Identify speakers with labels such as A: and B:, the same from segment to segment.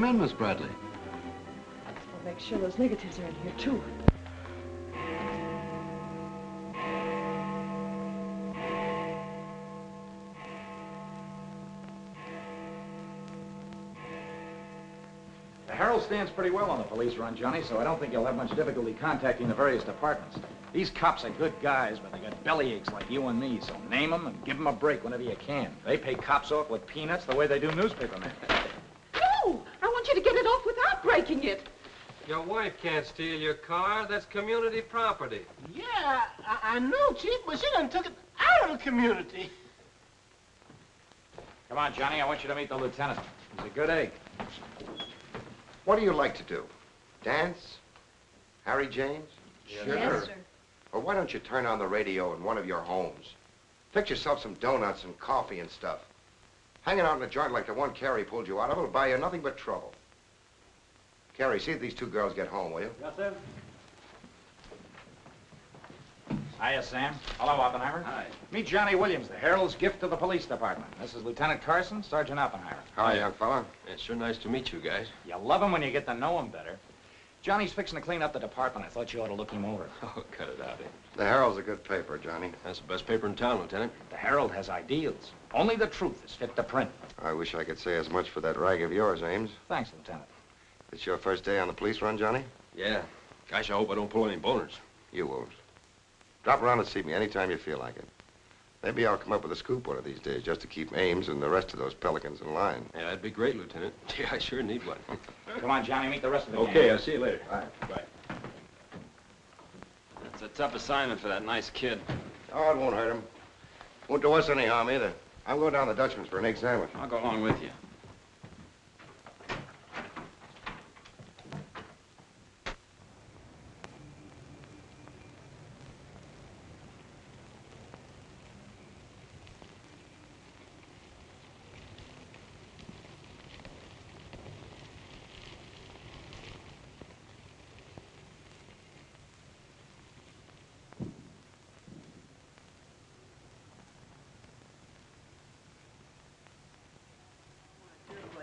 A: Come in, Miss Bradley.
B: We'll make sure those negatives are in here, too.
C: The Herald stands pretty well on the police run, Johnny, so I don't think you'll have much difficulty contacting the various departments. These cops are good guys, but they got bellyaches like you and me, so name them and give them a break whenever you can. They pay cops off with peanuts the way they do newspapermen.
B: No! I want you to get it off without breaking it.
D: Your wife can't steal your car. That's community property.
E: Yeah, I know, Chief, but she done took it out of the community.
C: Come on, Johnny, I want you to meet the lieutenant. He's a good egg.
F: What do you like to do? Dance? Harry James?
B: Sure. Yes, sir.
F: Or why don't you turn on the radio in one of your homes? Fix yourself some donuts and coffee and stuff. Hanging out in a joint like the one Carrie pulled you out of will buy you nothing but trouble. Carrie, see if these two girls get home, will you?
C: Yes, sir. Hiya, Sam. Hello, Oppenheimer.
A: Hi.
C: Meet Johnny Williams, the Herald's gift to the police department. This is Lieutenant Carson, Sergeant Oppenheimer.
F: Hi, young fella.
D: It's sure nice to meet you guys.
C: You love him when you get to know him better. Johnny's fixing to clean up the department. I thought you ought to look him over.
D: Oh, cut it out, eh?
F: The Herald's a good paper, Johnny.
D: That's the best paper in town, Lieutenant.
C: The Herald has ideals. Only the truth is fit to print.
F: I wish I could say as much for that rag of yours, Ames.
C: Thanks, Lieutenant.
F: It's your first day on the police run, Johnny?
D: Yeah. Gosh, I hope I don't pull any boners.
F: You won't. Drop around and see me anytime you feel like it. Maybe I'll come up with a scoop one of these days just to keep Ames and the rest of those pelicans in line.
D: Yeah, that'd be great, Lieutenant. Yeah, I sure need one.
C: Come on, Johnny, meet the rest of the gang.
D: Okay, I'll see you later.
F: All right.
D: Bye.
A: That's a tough assignment for that nice kid.
F: Oh, it won't hurt him. Won't do us any harm either. I'm going down to the Dutchman's for an egg sandwich.
A: I'll go along with you.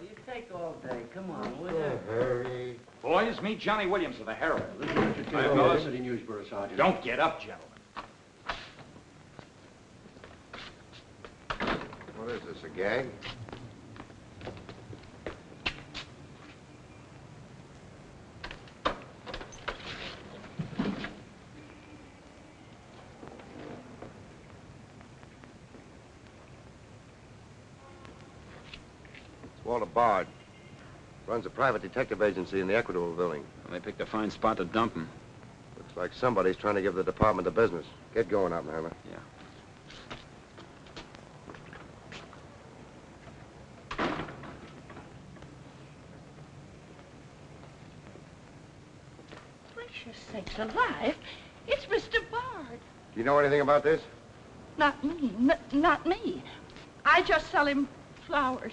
E: You take all day. Come on, will you?
F: Hurry.
C: Boys, meet Johnny Williams of the Herald.
A: Hi, fellas.
E: Newsboro, Sergeant.
C: Don't get up, gentlemen.
F: What is this, a gag? Walter Bard. Runs a private detective agency in the Equitable building.
A: Well, they picked a fine spot to dump him.
F: Looks like somebody's trying to give the department the business. Get going, Oppenheimer.
A: Yeah.
B: Precious sakes alive. It's Mr. Bard.
F: Do you know anything about this?
B: Not me. Not me. I just sell him flowers.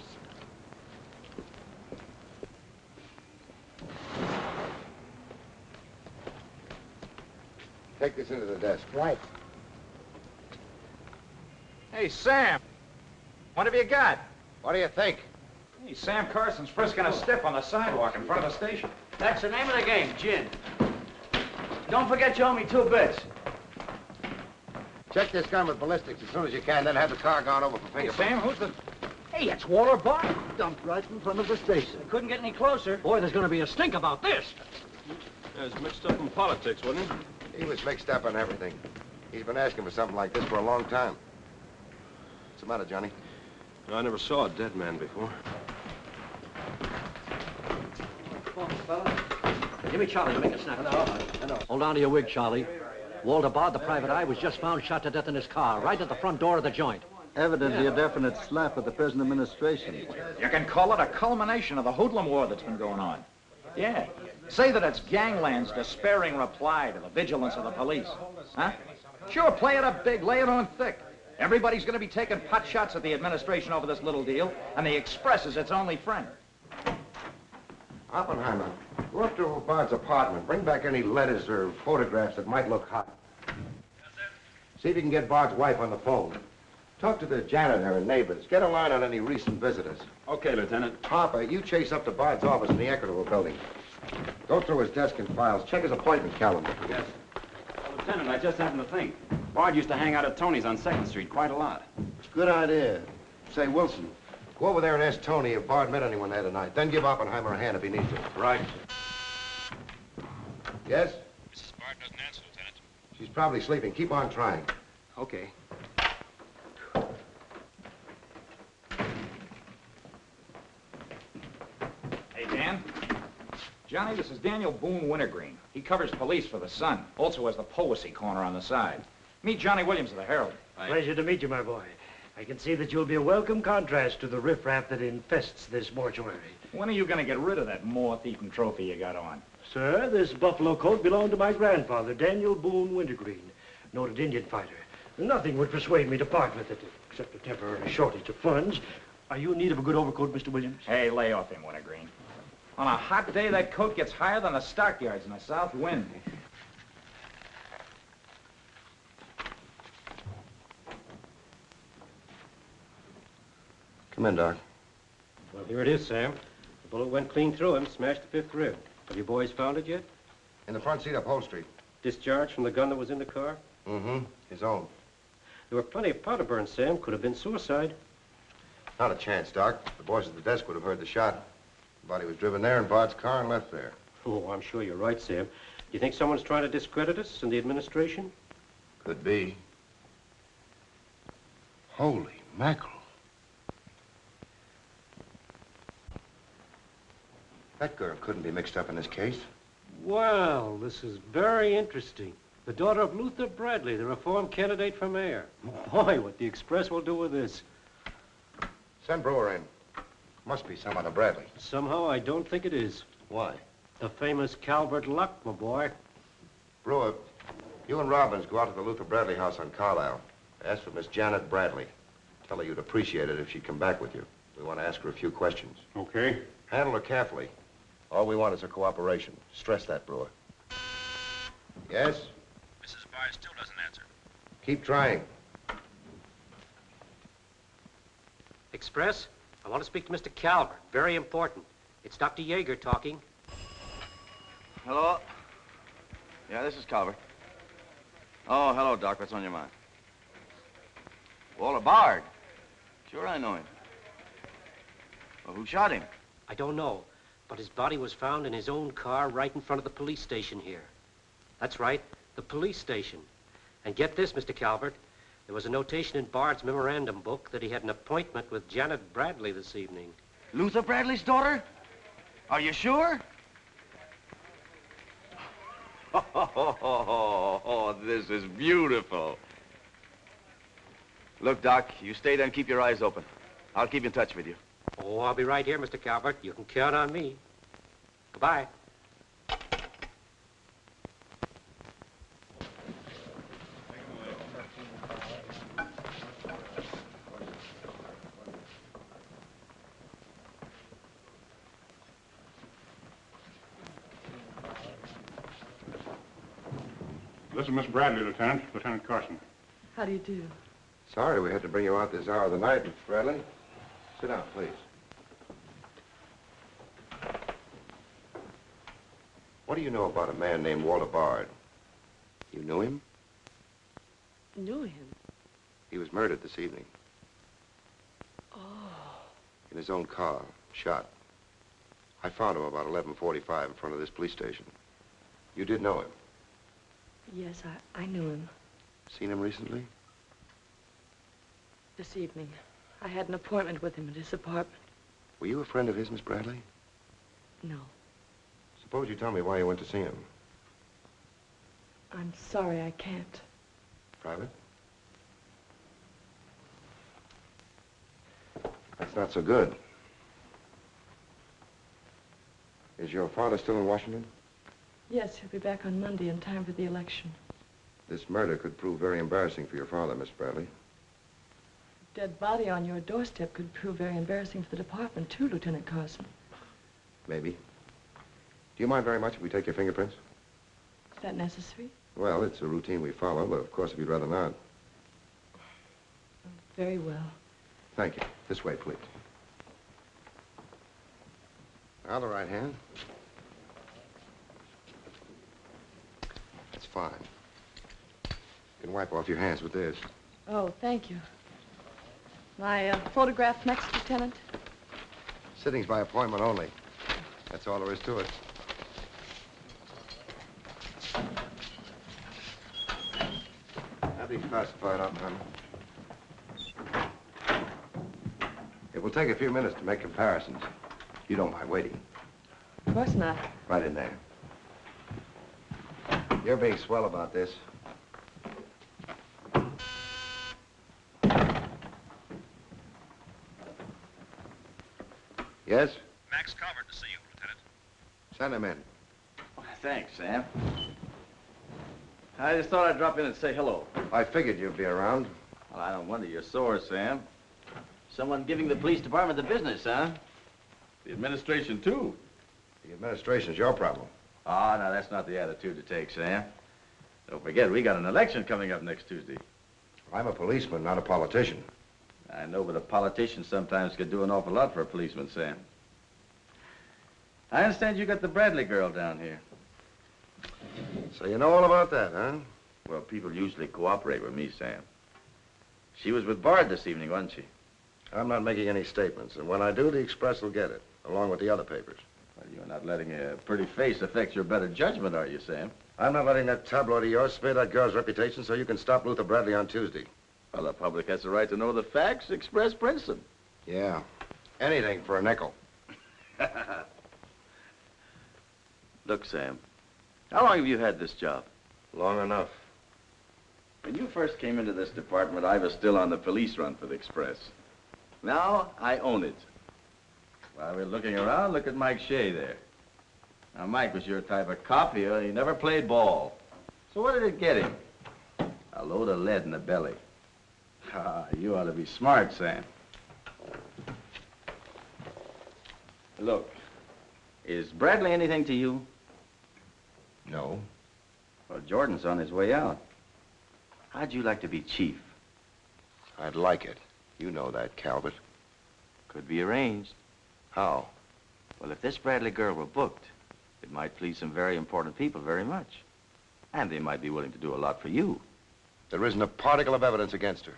F: Take this into the desk.
C: Right. Hey, Sam. What have you got?
F: What do you think?
C: Hey, Sam Carson's frisking a stiff on the sidewalk in front of the station.
E: That's the name of the game, gin. Don't forget you owe me 2 bits.
F: Check this gun with ballistics as soon as you can, then have the car gone over for
C: Hey,
F: fingerprints.
C: Sam, who's the...
E: Hey, it's Walter Bard.
G: Dumped right in front of the station.
E: Couldn't get any closer. Boy, there's gonna be a stink about this.
D: Yeah, he's mixed up in politics, wasn't he?
F: He was mixed up on everything. He's been asking for something like this for a long time. What's the matter, Johnny?
D: I never saw a dead man before.
E: Give me Charlie to make a snap. Hold on to your wig, Charlie. Walter Bard, the private eye, was just found shot to death in his car, right at the front door of the joint.
G: Evidently a definite slap at the present administration.
C: You can call it a culmination of the hoodlum war that's been going on. Yeah. Say that it's gangland's despairing reply to the vigilance of the police. Huh? Sure, play it up big, lay it on thick. Everybody's going to be taking pot shots at the administration over this little deal, and the Express is its only friend.
F: Oppenheimer, go up to Bard's apartment. Bring back any letters or photographs that might look hot. Yes, sir. See if you can get Bard's wife on the phone. Talk to the janitor and neighbors. Get a line on any recent visitors.
A: Okay, Lieutenant.
F: Harper, you chase up to Bard's office in the Equitable building. Go through his desk and files. Check his appointment calendar.
A: Yes. Lieutenant, I just happened to think. Bard used to hang out at Tony's on 2nd Street quite a lot.
F: Good idea. Say, Wilson, go over there and ask Tony if Bard met anyone there tonight. Then give Oppenheimer a hand if he needs to.
A: Right.
F: Yes?
A: Mrs. Bard doesn't answer, Lieutenant.
F: She's probably sleeping. Keep on trying.
A: Okay.
C: Hey, Dan. Johnny, this is Daniel Boone Wintergreen. He covers police for the Sun. Also has the Poesy Corner on the side. Meet Johnny Williams of the Herald.
H: Pleasure to meet you, my boy. I can see that you'll be a welcome contrast to the riffraff that infests this mortuary.
C: When are you going to get rid of that moth-eaten trophy you got on?
H: Sir, this buffalo coat belonged to my grandfather, Daniel Boone Wintergreen, noted Indian fighter. Nothing would persuade me to part with it, except a temporary shortage of funds. Are you in need of a good overcoat, Mr. Williams?
C: Hey, lay off him, Wintergreen. On a hot day, that coat gets higher than the stockyards in a south wind.
F: Come in, Doc.
D: Well, here it is, Sam. The bullet went clean through him, smashed the 5th rib. Have you boys found it yet?
F: In the front seat upholstery.
D: Discharged from the gun that was in the car?
F: Mm-hmm. His own.
D: There were plenty of powder burns, Sam. Could have been suicide.
F: Not a chance, Doc. The boys at the desk would have heard the shot. The body was driven there in Bard's car and left there.
D: Oh, I'm sure you're right, Sam. Do you think someone's trying to discredit us in the administration?
F: Could be. Holy mackerel. That girl couldn't be mixed up in this case.
D: Well, this is very interesting. The daughter of Luther Bradley, the reform candidate for mayor. Boy, what the Express will do with this.
F: Send Brewer in. Must be some other Bradley.
D: Somehow, I don't think it is.
F: Why?
D: The famous Calvert Luck, my boy.
F: Brewer, you and Robbins go out to the Luther Bradley house on Carlisle. Ask for Miss Janet Bradley. Tell her you'd appreciate it if she'd come back with you. We want to ask her a few questions.
A: Okay.
F: Handle her carefully. All we want is her cooperation. Stress that, Brewer. Yes?
A: Mrs. Bard still doesn't answer.
F: Keep trying.
E: Express? I want to speak to Mr. Calvert. Very important. It's Dr. Yeager talking.
I: Hello? Yeah, this is Calvert. Oh, hello, Doc. What's on your mind? Walter Bard. Sure, I know him. Well, who shot him?
E: I don't know, but his body was found in his own car right in front of the police station here. That's right, the police station. And get this, Mr. Calvert. There was a notation in Bard's memorandum book that he had an appointment with Janet Bradley this evening.
I: Luther Bradley's daughter? Are you sure? Oh, this is beautiful. Look, Doc, you stay there and keep your eyes open. I'll keep in touch with you.
E: Oh, I'll be right here, Mr. Calvert. You can count on me. Goodbye.
J: This is Miss Bradley, Lieutenant. Lieutenant Carson.
B: How do you do?
F: Sorry we had to bring you out this hour of the night, Miss Bradley. Sit down, please. What do you know about a man named Walter Bard? You knew him?
B: Knew him?
F: He was murdered this evening.
B: Oh.
F: In his own car, shot. I found him about 11:45 in front of this police station. You did know him?
B: Yes, I knew him.
F: Seen him recently?
B: This evening. I had an appointment with him at his apartment.
F: Were you a friend of his, Miss Bradley?
B: No.
F: Suppose you tell me why you went to see him.
B: I'm sorry, I can't.
F: Private? That's not so good. Is your father still in Washington?
B: Yes, he'll be back on Monday in time for the election.
F: This murder could prove very embarrassing for your father, Miss Bradley.
B: Dead body on your doorstep could prove very embarrassing for the department, too, Lieutenant Carson.
F: Maybe. Do you mind very much if we take your fingerprints?
B: Is that necessary?
F: Well, it's a routine we follow, but of course, if you'd rather not.
B: Very well.
F: Thank you. This way, please. Now the right hand. That's fine. You can wipe off your hands with this.
B: Oh, thank you. My photograph next, Lieutenant?
F: Sittings by appointment only. That's all there is to it. Have these classified up, honey. It will take a few minutes to make comparisons. You don't mind waiting.
B: Of course not.
F: Right in there. You're being swell about this. Yes?
I: Max Calvert to see you, Lieutenant.
F: Send him in.
I: Thanks, Sam. I just thought I'd drop in and say hello.
F: I figured you'd be around.
I: Well, I don't wonder you're sore, Sam. Someone giving the police department the business, huh? The administration, too.
F: The administration's your problem.
I: Oh, now, that's not the attitude to take, Sam. Don't forget, we got an election coming up next Tuesday.
F: I'm a policeman, not a politician.
I: I know, but a politician sometimes could do an awful lot for a policeman, Sam. I understand you got the Bradley girl down here.
F: So you know all about that, huh?
I: Well, people usually cooperate with me, Sam. She was with Bard this evening, wasn't she?
F: I'm not making any statements, and when I do, the Express will get it, along with the other papers.
I: Well, you're not letting a pretty face affect your better judgment, are you, Sam?
F: I'm not letting that tabloid of yours smear that girl's reputation so you can stop Luther Bradley on Tuesday.
I: Well, the public has the right to know the facts. Express prints them.
F: Yeah. Anything for a nickel.
I: Look, Sam, how long have you had this job?
F: Long enough.
I: When you first came into this department, I was still on the police run for the Express. Now, I own it. While we're looking around, look at Mike Shea there. Now, Mike was your type of cop here. He never played ball. So what did it get him? A load of lead in the belly. Ah, you ought to be smart, Sam. Look, is Bradley anything to you?
F: No.
I: Well, Jordan's on his way out. How'd you like to be chief?
F: I'd like it. You know that, Calvert.
I: Could be arranged.
F: How?
I: Well, if this Bradley girl were booked, it might please some very important people very much. And they might be willing to do a lot for you.
F: There isn't a particle of evidence against her.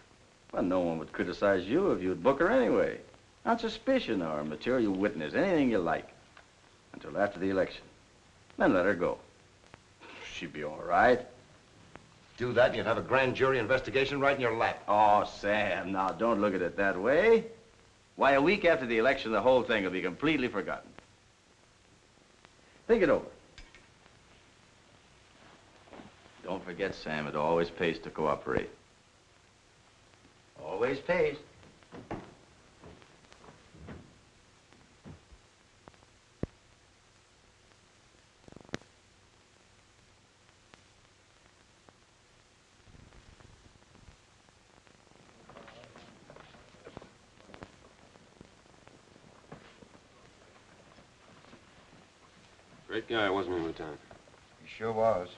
I: Well, no one would criticize you if you'd book her anyway. On suspicion or material witness, anything you like. Until after the election. Then let her go. She'd be all right.
F: Do that and you'd have a grand jury investigation right in your lap.
I: Oh, Sam, now don't look at it that way. Why, a week after the election, the whole thing will be completely forgotten. Think it over. Don't forget, Sam, it always pays to cooperate. Always pays.
A: Great guy, wasn't he, Lieutenant?
F: He sure was.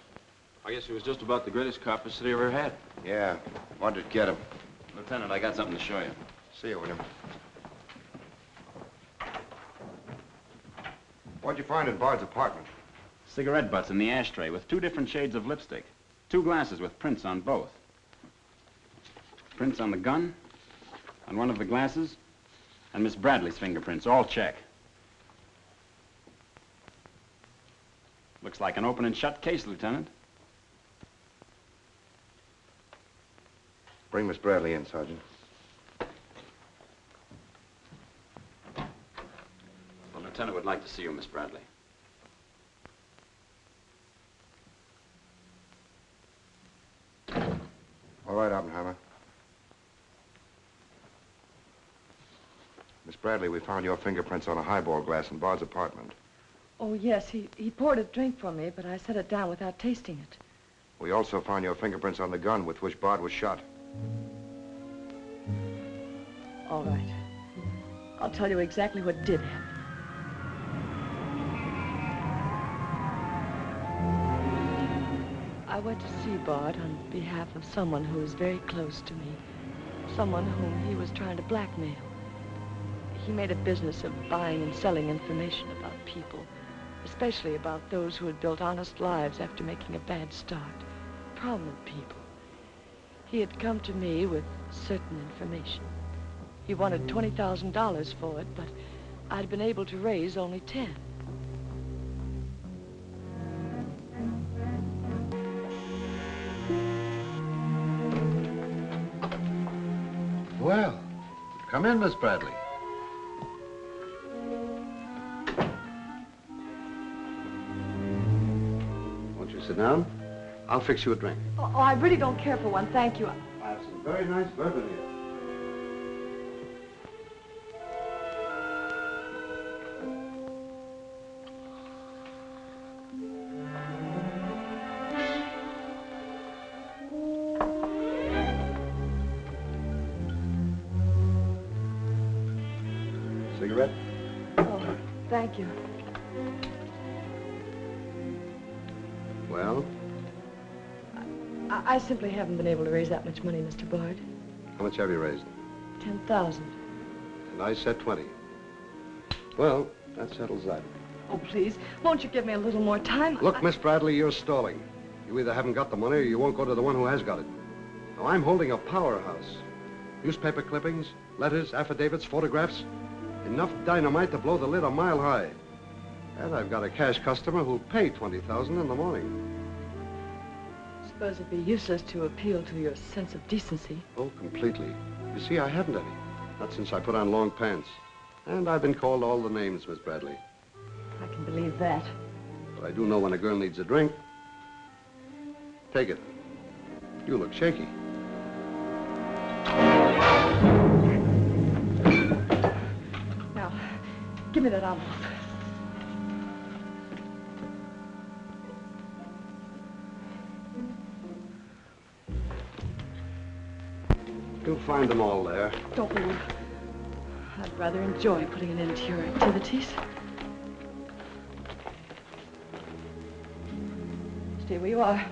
A: I guess he was just about the greatest cop the city ever had.
F: Yeah. Wanted to get him.
A: Lieutenant, I got something to show you.
F: See you, William. What'd you find in Bard's apartment?
A: Cigarette butts in the ashtray with 2 different shades of lipstick. 2 glasses with prints on both. Prints on the gun, on one of the glasses, and Miss Bradley's fingerprints, all check. Looks like an open and shut case, Lieutenant.
F: Bring Miss Bradley in, Sergeant.
A: The Lieutenant would like to see you, Miss Bradley.
F: All right, Oppenheimer. Miss Bradley, we found your fingerprints on a highball glass in Bard's apartment.
B: Oh, yes, he poured a drink for me, but I set it down without tasting it.
F: We also found your fingerprints on the gun with which Bard was shot.
B: All right. I'll tell you exactly what did happen. I went to see Bard on behalf of someone who is very close to me. someone whom he was trying to blackmail. He made a business of buying and selling information about people, especially about those who had built honest lives after making a bad start. Prominent people. He had come to me with certain information. He wanted $20,000 for it, but I'd been able to raise only 10.
F: Well, come in, Miss Bradley. Won't you sit down? I'll fix you a drink.
B: Oh, I really don't care for one, thank you.
F: I have some very nice bourbon here. Cigarette?
B: Oh, thank you.
F: Well,
B: I simply haven't been able to raise that much money, Mr. Bard.
F: how much have you raised?
B: 10,000.
F: And I said 20. Well, that settles that.
B: Oh, please, won't you give me a little more time?
F: Look, Miss Bradley, you're stalling. You either haven't got the money or you won't go to the one who has got it. Now, I'm holding a powerhouse. Newspaper clippings, letters, affidavits, photographs. Enough dynamite to blow the lid a mile high. And I've got a cash customer who'll pay $20,000 in the morning.
B: I suppose it'd be useless to appeal to your sense of decency.
F: Oh, completely. You see, I haven't any. Not since I put on long pants. And I've been called all the names, Miss Bradley.
B: I can believe that.
F: But I do know when a girl needs a drink. Take it. You look shaky.
B: Now, give me that envelope.
F: You'll find them all there.
B: Don't move. I'd rather enjoy putting an end to your activities. Stay where you are.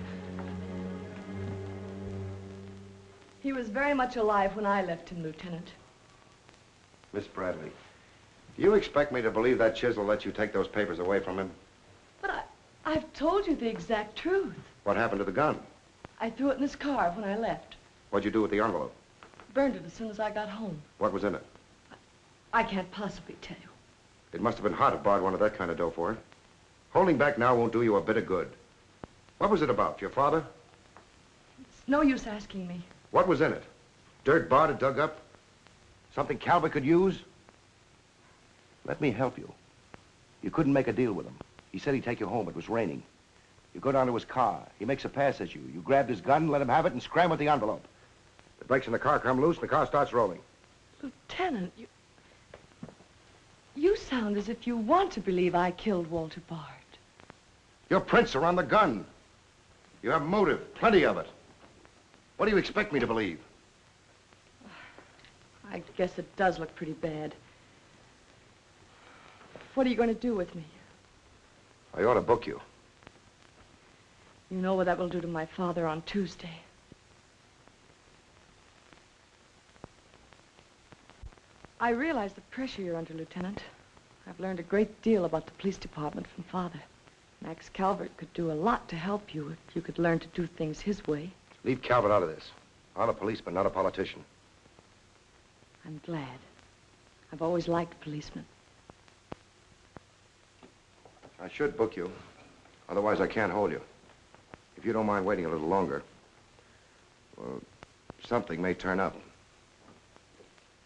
B: He was very much alive when I left him, Lieutenant.
F: Miss Bradley, do you expect me to believe that chisel let you take those papers away from him?
B: But I've told you the exact truth.
F: What happened to the gun?
B: I threw it in his car when I left.
F: What'd you do with the envelope?
B: Burned it as soon as I got home.
F: What was in it?
B: I can't possibly tell you.
F: It must have been hard if Bard wanted that kind of dough for it. Holding back now won't do you a bit of good. What was it about? Your father?
B: It's no use asking me.
F: What was in it? Dirt Bard had dug up? Something Calvert could use?
K: Let me help you. You couldn't make a deal with him. He said he'd take you home. It was raining. You go down to his car. He makes a pass at you. You grabbed his gun, let him have it, and scram with the envelope.
F: The brakes in the car come loose, and the car starts rolling.
B: Lieutenant, you sound as if you want to believe I killed Walter Bard.
F: Your prints are on the gun. You have motive, plenty of it. What do you expect me to believe?
B: I guess it does look pretty bad. What are you going to do with me?
F: I ought to book you.
B: You know what that will do to my father on Tuesday. I realize the pressure you're under, Lieutenant. I've learned a great deal about the police department from Father. Max Calvert could do a lot to help you if you could learn to do things his way.
F: Leave Calvert out of this. I'm a policeman, not a politician.
B: I'm glad. I've always liked policemen.
F: I should book you. Otherwise, I can't hold you. If you don't mind waiting a little longer, well, something may turn up.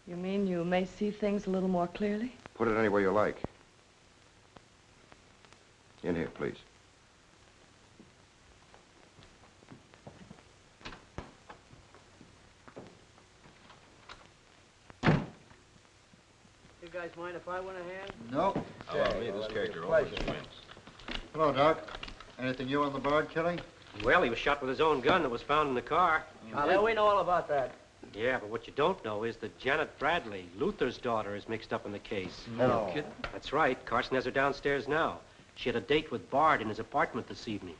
B: You mean you may see things a little more clearly?
F: Put it anywhere you like. In here, please.
L: You guys mind if I went ahead?
G: No.
M: How about me? This character always wins.
G: Hello, Doc. Anything new on the Bard killing?
E: Well, he was shot with his own gun that was found in the car.
L: Yeah, we know all about that.
E: Yeah, but what you don't know is that Janet Bradley, Luther's daughter, is mixed up in the case.
G: No.
E: That's right. Carson has her downstairs now. She had a date with Bard in his apartment this evening.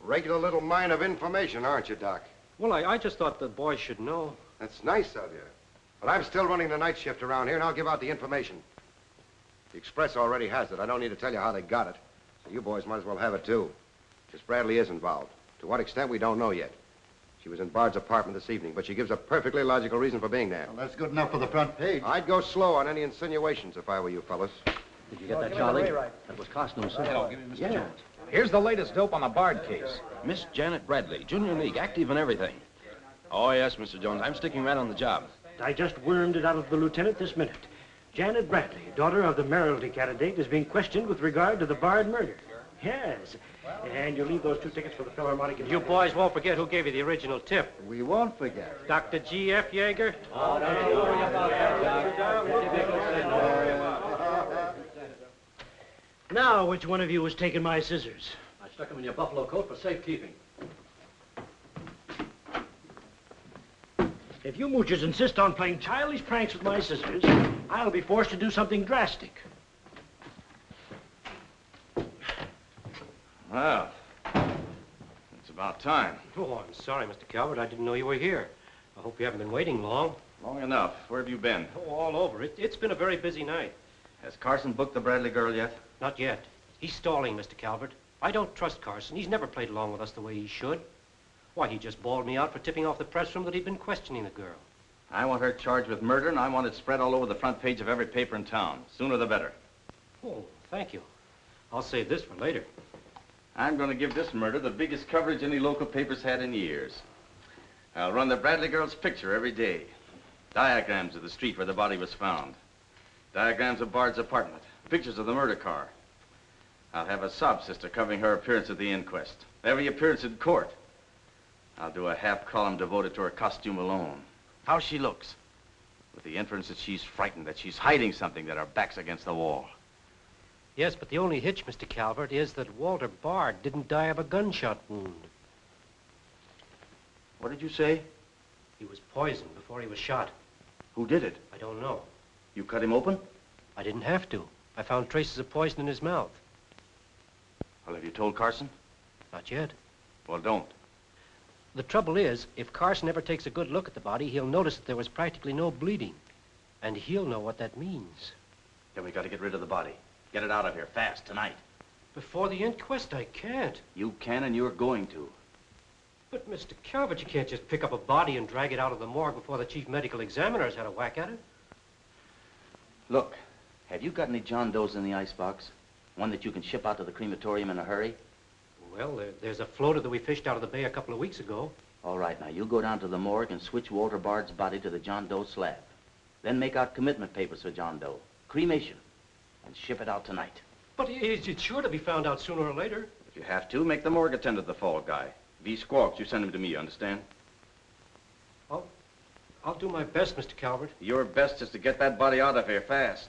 F: Regular little mine of information, aren't you, Doc?
E: Well, I just thought the boys should know.
F: That's nice of you. But I'm still running the night shift around here, and I'll give out the information. The Express already has it. I don't need to tell you how they got it. So you boys might as well have it, too. Miss Bradley is involved. To what extent, we don't know yet. She was in Bard's apartment this evening, but she gives a perfectly logical reason for being there.
G: Well, that's good enough for the front page.
F: I'd go slow on any insinuations if I were you fellas.
K: Did you get that, Charlie? That was Carson himself.
M: Give me Mr. Jones.
C: Here's the latest dope on the Bard case.
M: Miss Janet Bradley, Junior League, active and everything. Oh, yes, Mr. Jones. I'm sticking right on the job.
H: I just wormed it out of the lieutenant this minute. Janet Bradley, daughter of the mayoralty candidate, is being questioned with regard to the Bard murder. Yes. And you leave those 2 tickets for the Philharmonic.
E: You boys won't forget who gave you the original tip.
G: We won't forget.
E: Dr. G.F. Yeager?
H: Oh, don't you worry about that, Doc. Now, which one of you was taking my scissors?
D: I stuck them in your buffalo coat for safekeeping.
H: If you moochers insist on playing childish pranks with my scissors, I'll be forced to do something drastic.
I: Well, it's about time.
E: Oh, I'm sorry, Mr. Calvert. I didn't know you were here. I hope you haven't been waiting long.
I: Long enough. Where have you been?
E: Oh, all over. It's been a very busy night.
I: Has Carson booked the Bradley girl yet?
E: Not yet. He's stalling, Mr. Calvert. I don't trust Carson. He's never played along with us the way he should. Why, he just bawled me out for tipping off the press room that he'd been questioning the girl.
I: I want her charged with murder, and I want it spread all over the front page of every paper in town. Sooner the better.
E: Oh, thank you. I'll save this for later.
I: I'm going to give this murder the biggest coverage any local paper's had in years. I'll run the Bradley girl's picture every day. Diagrams of the street where the body was found. Diagrams of Bard's apartment. Pictures of the murder car. I'll have a sob sister covering her appearance at the inquest. Every appearance in court. I'll do a half column devoted to her costume alone. How she looks. With the inference that she's frightened, that she's hiding something, that her back's against the wall.
E: Yes, but the only hitch, Mr. Calvert, is that Walter Bard didn't die of a gunshot wound.
I: What did you say?
E: He was poisoned before he was shot.
I: Who did it?
E: I don't know.
I: You cut him open?
E: I didn't have to. I found traces of poison in his mouth.
I: Well, have you told Carson?
E: Not yet.
I: Well, don't.
E: The trouble is, if Carson ever takes a good look at the body, he'll notice that there was practically no bleeding. And he'll know what that means.
I: Then we got to get rid of the body. Get it out of here, fast, tonight.
E: Before the inquest, I can't.
I: You can, and you're going to.
E: But, Mr. Calvert, you can't just pick up a body and drag it out of the morgue before the chief medical examiner's had a whack at it.
N: Look, have you got any John Does in the icebox? One that you can ship out to the crematorium in a hurry?
E: Well, there's a floater that we fished out of the bay a couple of weeks ago.
N: All right, now, you go down to the morgue and switch Walter Bard's body to the John Doe slab. Then make out commitment papers for John Doe. Cremation. And ship it out tonight.
E: But it's sure to be found out sooner or later.
I: If you have to, make the morgue attend to the fall guy. If he squawks, you send him to me, you understand?
E: I'll do my best, Mr. Calvert.
I: Your best is to get that body out of here fast.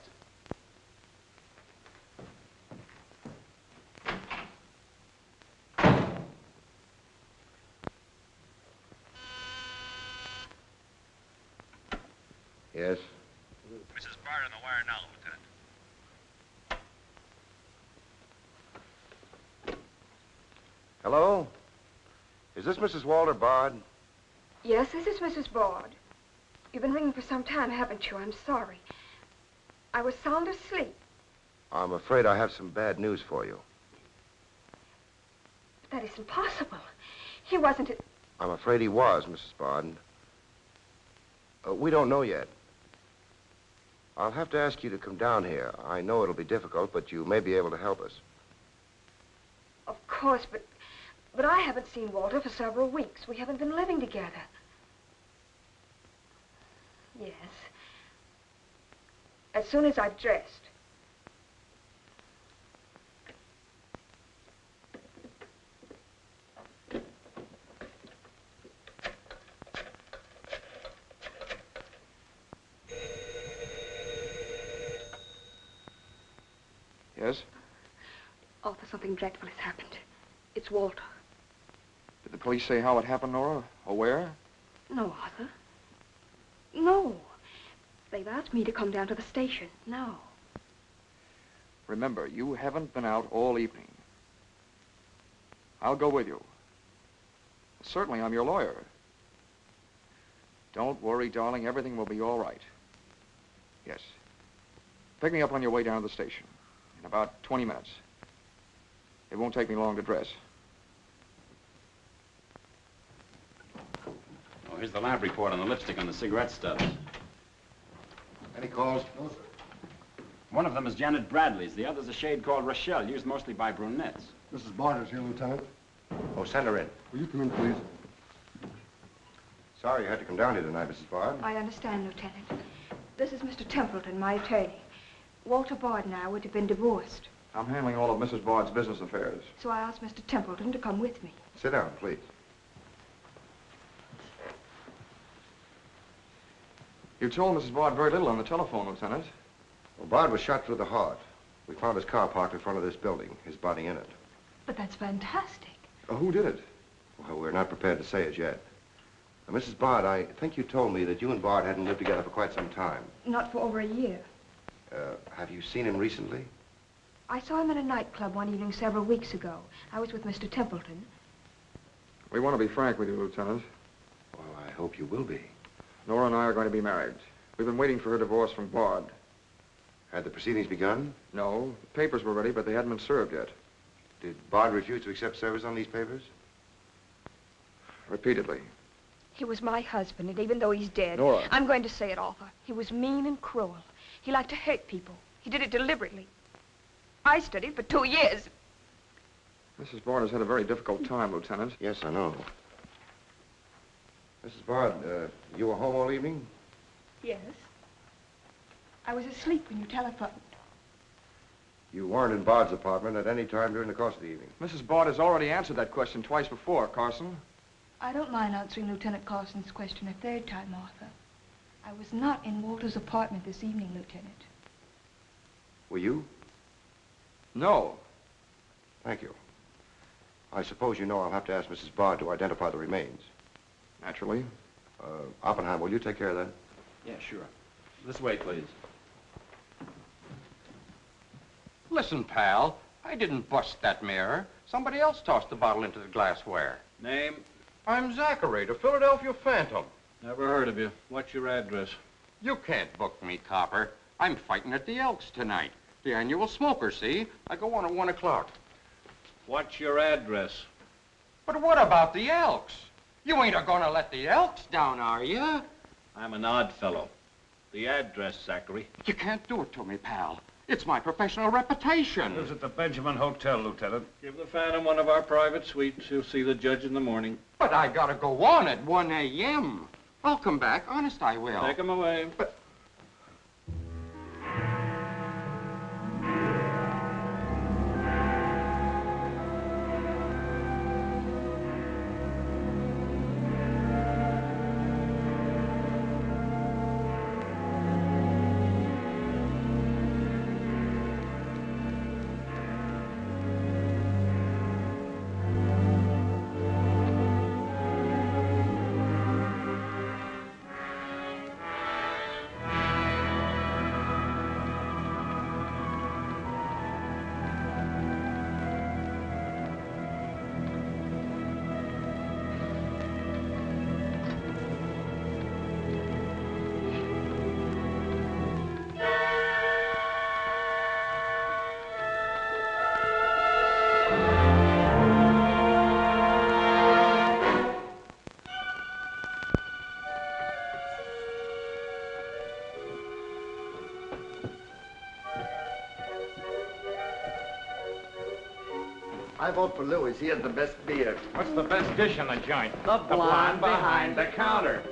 F: Yes?
J: Mrs. Bard on the wire now, Lieutenant.
F: Hello? Is this Mrs. Walter Bard?
O: Yes, this is Mrs. Bard. You've been ringing for some time, haven't you? I'm sorry. I was sound asleep.
F: I'm afraid I have some bad news for you.
O: That isn't possible. He wasn't...
F: I'm afraid he was, Mrs. Bard. We don't know yet. I'll have to ask you to come down here. I know it'll be difficult, but you may be able to help us.
O: Of course, but I haven't seen Walter for several weeks. We haven't been living together. Yes. As soon as I've dressed.
P: Yes?
O: Arthur, something dreadful has happened. It's Walter.
P: Did the police say how it happened, Nora? Or where?
O: No, Arthur. No. They've asked me to come down to the station. No.
P: Remember, you haven't been out all evening. I'll go with you. Certainly, I'm your lawyer. Don't worry, darling. Everything will be all right. Yes. Pick me up on your way down to the station in about 20 minutes. It won't take me long to dress.
A: Oh, here's the lab report on the lipstick on the cigarette stubs.
F: Any calls?
G: No, sir.
A: One of them is Janet Bradley's. The other's a shade called Rochelle, used mostly by brunettes.
G: Mrs. Barter's here, Lieutenant.
K: Oh, send her in.
G: Will you come in, please?
F: Sorry you had to come down here tonight, Mrs. Bard.
O: I understand, Lieutenant. This is Mr. Templeton, my attorney. Walter Bard and I would have been divorced.
P: I'm handling all of Mrs. Bard's business affairs.
O: So I asked Mr. Templeton to come with me.
F: Sit down, please.
P: You told Mrs. Bard very little on the telephone, Lieutenant.
F: Well, Bard was shot through the heart. We found his car parked in front of this building, his body in it.
O: But that's fantastic.
P: Who did it?
F: Well, we're not prepared to say it yet. Now, Mrs. Bard, I think you told me that you and Bard hadn't lived together for quite some time.
O: Not for over a year.
F: Have you seen him recently?
O: I saw him in a nightclub one evening several weeks ago. I was with Mr. Templeton.
P: We want to be frank with you, Lieutenant.
F: Well, I hope you will be.
P: Nora and I are going to be married. We've been waiting for her divorce from Bard.
F: Had the proceedings begun?
P: No. The papers were ready, but they hadn't been served yet.
F: Did Bard refuse to accept service on these papers?
P: Repeatedly.
O: He was my husband, and even though he's dead...
P: Nora.
O: I'm going to say it, Arthur. He was mean and cruel. He liked to hurt people. He did it deliberately. I studied for 2 years.
P: Mrs. Bard has had a very difficult time, Lieutenant.
F: Yes, I know. Mrs. Bard, you were home all evening?
O: Yes. I was asleep when you telephoned.
F: You weren't in Bard's apartment at any time during the course of the evening?
P: Mrs. Bard has already answered that question twice before, Carson.
O: I don't mind answering Lieutenant Carson's question a third time, Arthur. I was not in Walter's apartment this evening, Lieutenant.
F: Were you?
P: No.
F: Thank you. I suppose you know I'll have to ask Mrs. Bard to identify the remains.
P: Naturally.
F: Oppenheim, will you take care of that?
A: Yeah, sure. This way, please.
Q: Listen, pal, I didn't bust that mirror. Somebody else tossed the bottle into the glassware.
D: Name?
Q: I'm Zachary, the Philadelphia Phantom.
D: Never heard of you. What's your address?
Q: You can't book me, copper. I'm fighting at the Elks tonight. The annual smoker, see? I go on at 1 o'clock.
D: What's your address?
Q: But what about the Elks? You ain't a-gonna let the Elks down, are you?
D: I'm an odd fellow. The address, Zachary.
Q: You can't do it to me, pal. It's my professional reputation.
D: Lives at the Benjamin Hotel, Lieutenant. Give the Phantom one of our private suites. He'll see the judge in the morning.
Q: But I gotta go on at 1 a.m. I'll come back. Honest, I will.
D: Take him away.
Q: But...
R: I vote for Louis. He has the best beer.
C: What's the best dish in the joint?
R: The blonde behind the
C: counter.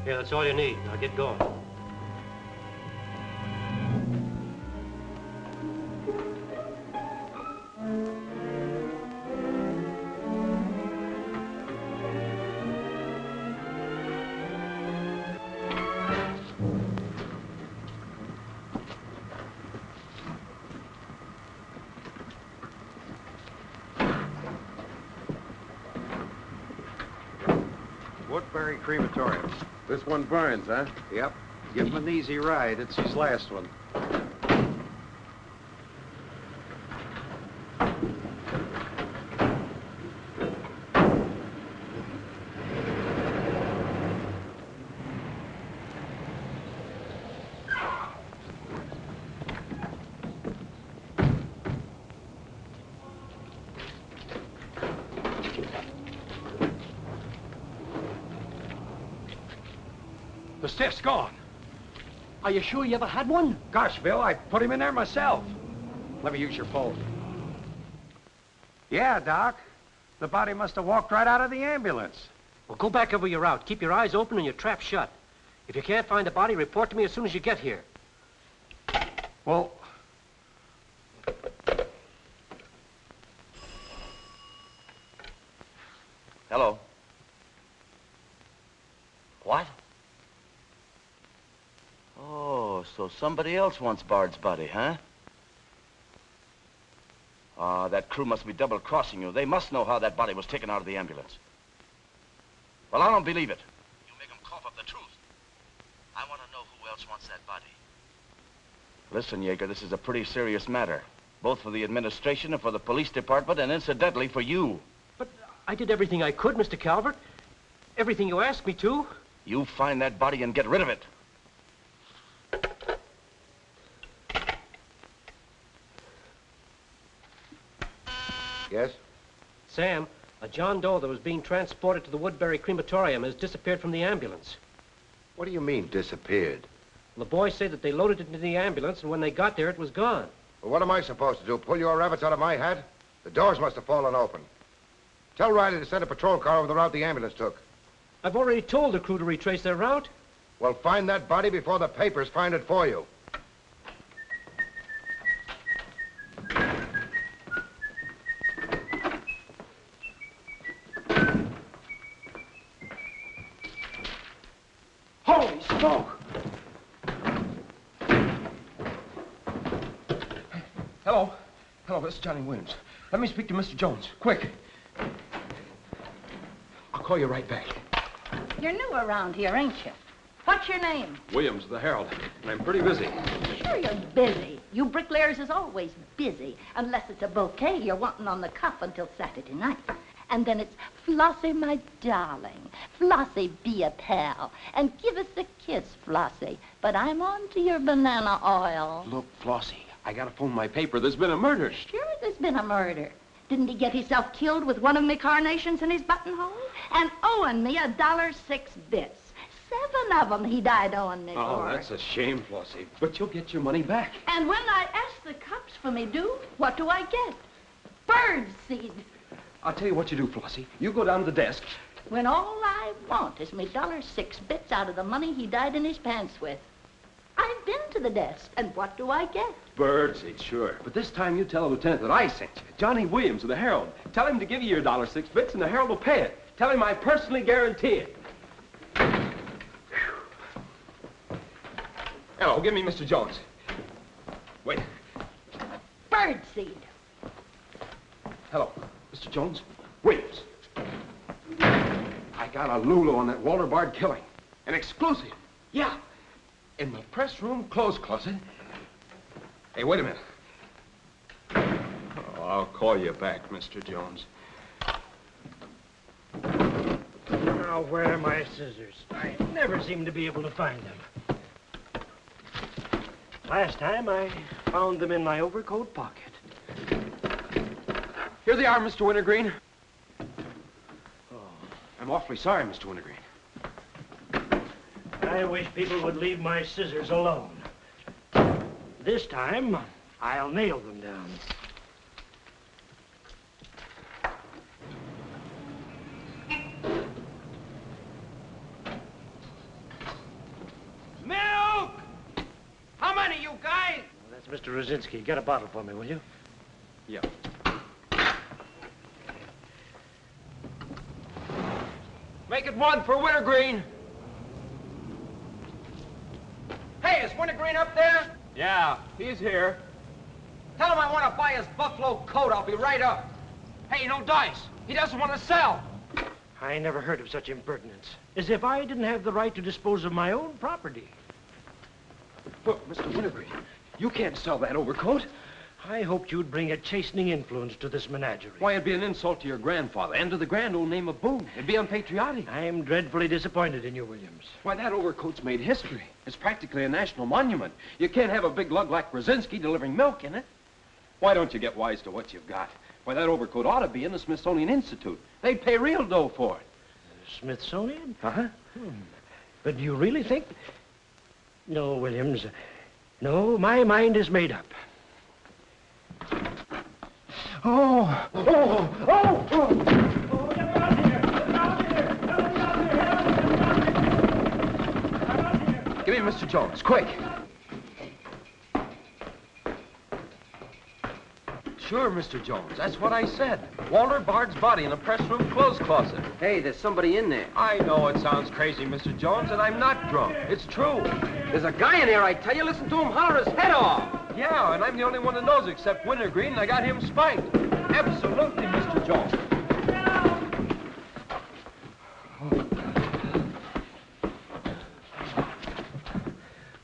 E: Here, that's all you need. Now get going.
K: Woodbury Crematorium.
S: This one burns, huh?
K: Yep. Give him an easy ride. It's his last one.
S: The stiff's gone. Are you sure you ever had one? Gosh, Bill, I put him in there myself. Let me use your phone.
D: Yeah, Doc. The body must have walked right out of the ambulance.
E: Well, go back over your route. Keep your eyes open and your trap shut. If you can't find the body, report to me as soon as you get here.
D: Well...
N: Hello. What? Oh, so somebody else wants Bard's body, huh? Ah, that crew must be double-crossing you. They must know how that body was taken out of the ambulance. Well, I don't believe it. You make them cough up the truth. I want to know who else wants that body. Listen, Yeager, this is a pretty serious matter. Both for the administration and for the police department, and incidentally for you.
E: But I did everything I could, Mr. Calvert. Everything you asked me to.
N: You find that body and get rid of it.
K: Yes?
E: Sam, a John Doe that was being transported to the Woodbury Crematorium has disappeared from the ambulance.
K: What do you mean, disappeared?
E: The boys say that they loaded it into the ambulance, and when they got there, it was gone.
F: Well, what am I supposed to do? Pull your rabbits out of my hat? The doors must have fallen open. Tell Riley to send a patrol car over the route the ambulance took.
E: I've already told the crew to retrace their route.
F: Well, find that body before the papers find it for you.
S: Holy smoke! Hello. Hello, this is Johnny Williams. Let me speak to Mr. Jones, quick. I'll call you right back.
T: You're new around here, ain't you? What's your name?
M: Williams, the Herald, and I'm pretty busy.
T: Sure you're busy. You bricklayers is always busy, unless it's a bouquet you're wanting on the cuff until Saturday night. And then it's, Flossie, my darling, Flossie, be a pal, and give us a kiss, Flossie. But I'm on to your banana oil.
M: Look, Flossie, I gotta phone my paper. There's been a murder.
T: Sure there's been a murder. Didn't he get himself killed with one of me carnations in his buttonhole? And owing me $1.06 bits. 7 of them he died owing me
M: Oh,
T: for.
M: that's a shame, Flossie. But you'll get your money back.
T: And when I ask the cops for me due, what do I get? Bird seed.
M: I'll tell you what you do, Flossie. You go down to the desk.
T: When all I want is me $1.06 bits out of the money he died in his pants with. I've been to the desk, and what do I get?
M: Birdseed, sure. But this time you tell the lieutenant that I sent you. Johnny Williams of the Herald. Tell him to give you your $1.06 bits, and the Herald will pay it. Tell him I personally guarantee it. Hello, give me Mr. Jones. Wait.
T: Birdseed.
M: Hello, Mr. Jones. Williams. I got a Lulu on that Walter Bard killing. An exclusive. Yeah. In the press room clothes closet. Hey, wait a minute. Oh, I'll call you back, Mr. Jones.
H: Now, where are my scissors? I never seem to be able to find them. Last time, I found them in my overcoat pocket.
M: Here they are, Mr. Wintergreen. Oh, I'm awfully sorry, Mr. Wintergreen.
H: I wish people would leave my scissors alone. This time, I'll nail them down. Mr. Rosinski, get a bottle for me, will you?
M: Yeah.
S: Make it one for Wintergreen. Hey, is Wintergreen up there? Yeah, he's here. Tell him I want to buy his buffalo coat. I'll be right up. Hey, no dice. He doesn't want to sell.
H: I never heard of such impertinence. As if I didn't have the right to dispose of my own property.
M: Look, Mr. Wintergreen, you can't sell that overcoat.
H: I hoped you'd bring a chastening influence to this menagerie.
M: Why, it'd be an insult to your grandfather and to the grand old name of Boone. It'd be unpatriotic.
H: I'm dreadfully disappointed in you, Williams.
M: Why, that overcoat's made history. It's practically a national monument. You can't have a big lug like Brzezinski delivering milk in it. Why don't you get wise to what you've got? Why, that overcoat ought to be in the Smithsonian Institute. They'd pay real dough for it.
H: Smithsonian?
M: Uh-huh.
H: But do you really think... No, Williams. No, my mind is made up.
M: Oh! Oh! Oh! Oh!
H: Get out of here! Get out of here!
M: Give me Mr. Jones, quick. Sure, Mr. Jones. That's what I said. Walter Bard's body in a press room clothes closet.
E: Hey, there's somebody in there.
M: I know it sounds crazy, Mr. Jones, and I'm not drunk. It's true.
E: There's a guy in there, I tell you. Listen to him holler his head off.
M: Yeah, and I'm the only one that knows except Wintergreen, and I got him spiked. Absolutely, Mr. Jones.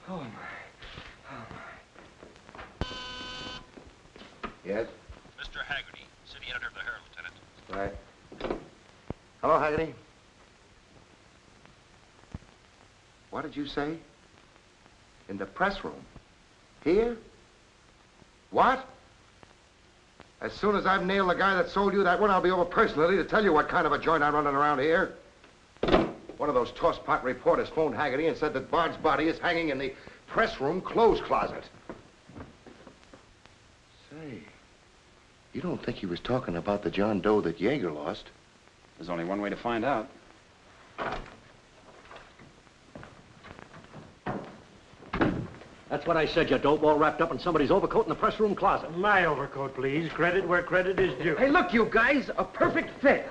K: Oh, my. Yes?
J: Mr. Haggerty, city editor of the Herald, Lieutenant.
K: Right. Hello, Haggerty. What did you say? In the press room? Here? What? As soon as I've nailed the guy that sold you that one, I'll be over personally to tell you what kind of a joint I'm running around here. One of those tosspot reporters phoned Haggerty and said that Bard's body is hanging in the press room clothes closet. Say, you don't think he was talking about the John Doe that Yeager lost?
A: There's only one way to find out.
H: That's what I said, you dope, all wrapped up in somebody's overcoat in the press room closet. My overcoat, please. Credit where credit is due.
E: Hey, look, you guys, a perfect fit.